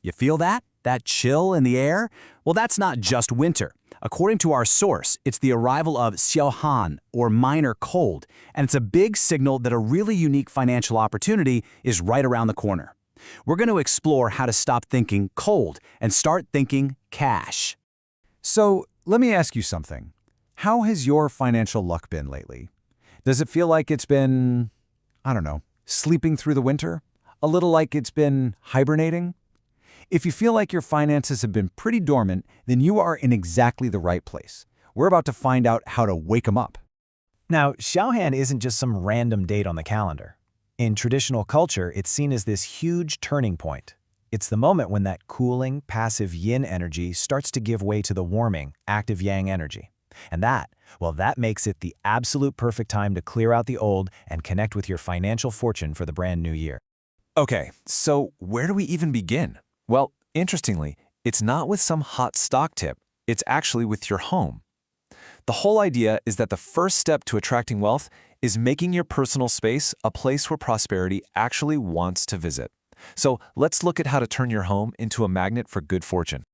You feel that? That chill in the air? Well, that's not just winter. According to our source, it's the arrival of Xiao, or minor cold, and it's a big signal that a really unique financial opportunity is right around the corner. We're going to explore how to stop thinking cold and start thinking cash. So, let me ask you something. How has your financial luck been lately? Does it feel like it's been, I don't know, sleeping through the winter? A little like it's been hibernating? If you feel like your finances have been pretty dormant, then you are in exactly the right place. We're about to find out how to wake them up. Now, Xiao isn't just some random date on the calendar. In traditional culture, it's seen as this huge turning point. It's the moment when that cooling, passive yin energy starts to give way to the warming, active yang energy. And that makes it the absolute perfect time to clear out the old and connect with your financial fortune for the brand new year. Okay, so where do we even begin? Well, interestingly, it's not with some hot stock tip. It's actually with your home. The whole idea is that the first step to attracting wealth is making your personal space a place where prosperity actually wants to visit. So let's look at how to turn your home into a magnet for good fortune.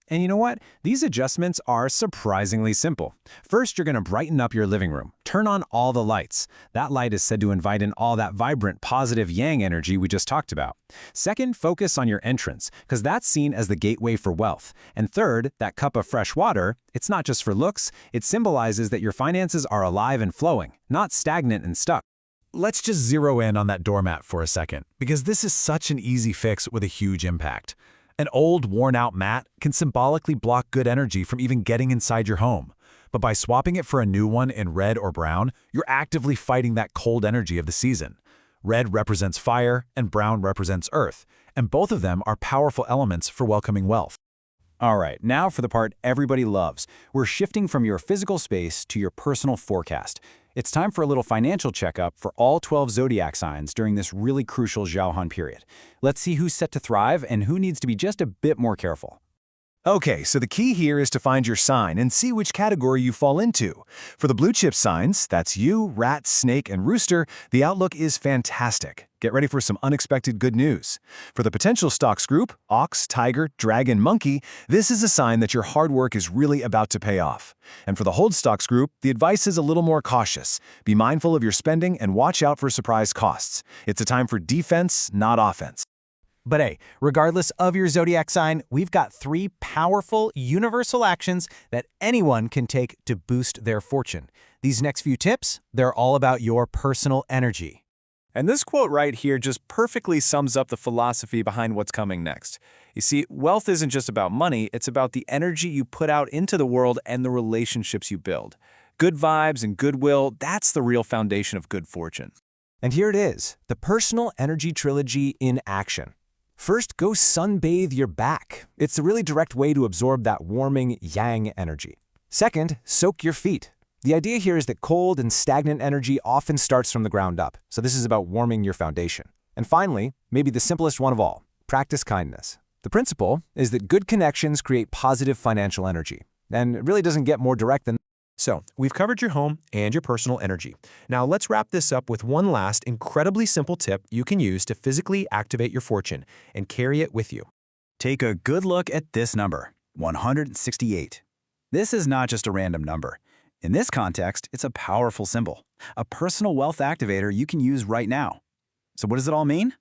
And you know what? These adjustments are surprisingly simple. First, you're going to brighten up your living room. Turn on all the lights. That light is said to invite in all that vibrant, positive yang energy we just talked about. Second, focus on your entrance, because that's seen as the gateway for wealth. And third, that cup of fresh water, it's not just for looks, it symbolizes that your finances are alive and flowing, not stagnant and stuck. Let's just zero in on that doormat for a second, because this is such an easy fix with a huge impact. An old, worn-out mat can symbolically block good energy from even getting inside your home. But by swapping it for a new one in red or brown, you're actively fighting that cold energy of the season. Red represents fire and brown represents earth, and both of them are powerful elements for welcoming wealth. All right, now for the part everybody loves. We're shifting from your physical space to your personal forecast. It's time for a little financial checkup for all 12 zodiac signs during this really crucial Xiao period. Let's see who's set to thrive and who needs to be just a bit more careful. Okay, so the key here is to find your sign and see which category you fall into. For the blue chip signs, that's you, rat, snake, and rooster, the outlook is fantastic. Get ready for some unexpected good news. For the potential stocks group, ox, tiger, dragon, monkey, this is a sign that your hard work is really about to pay off. And for the hold stocks group, the advice is a little more cautious. Be mindful of your spending and watch out for surprise costs. It's a time for defense, not offense. But hey, regardless of your zodiac sign, we've got 3 powerful, universal actions that anyone can take to boost their fortune. These next few tips, they're all about your personal energy. And this quote right here just perfectly sums up the philosophy behind what's coming next. You see, wealth isn't just about money, it's about the energy you put out into the world and the relationships you build. Good vibes and goodwill, that's the real foundation of good fortune. And here it is, the personal energy trilogy in action. First, go sunbathe your back. It's a really direct way to absorb that warming yang energy. Second, soak your feet. The idea here is that cold and stagnant energy often starts from the ground up, so this is about warming your foundation. And finally, maybe the simplest one of all, practice kindness. The principle is that good connections create positive financial energy, and it really doesn't get more direct than. So, we've covered your home and your personal energy. Now let's wrap this up with one last incredibly simple tip you can use to physically activate your fortune and carry it with you. Take a good look at this number, 168. This is not just a random number. In this context, it's a powerful symbol, a personal wealth activator you can use right now. So what does it all mean?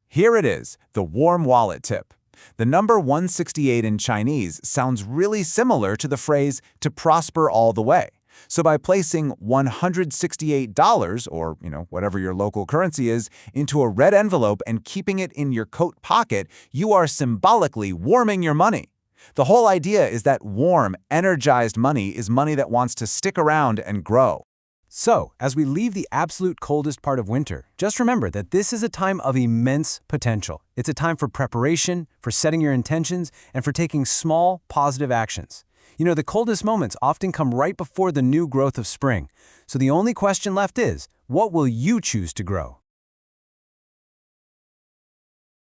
Here it is, the warm wallet tip. The number 168 in Chinese sounds really similar to the phrase to prosper all the way. So by placing $168, or whatever your local currency is, into a red envelope and keeping it in your coat pocket, you are symbolically warming your money. The whole idea is that warm, energized money is money that wants to stick around and grow. So, as we leave the absolute coldest part of winter, just remember that this is a time of immense potential. It's a time for preparation, for setting your intentions, and for taking small, positive actions. The coldest moments often come right before the new growth of spring. So the only question left is, what will you choose to grow?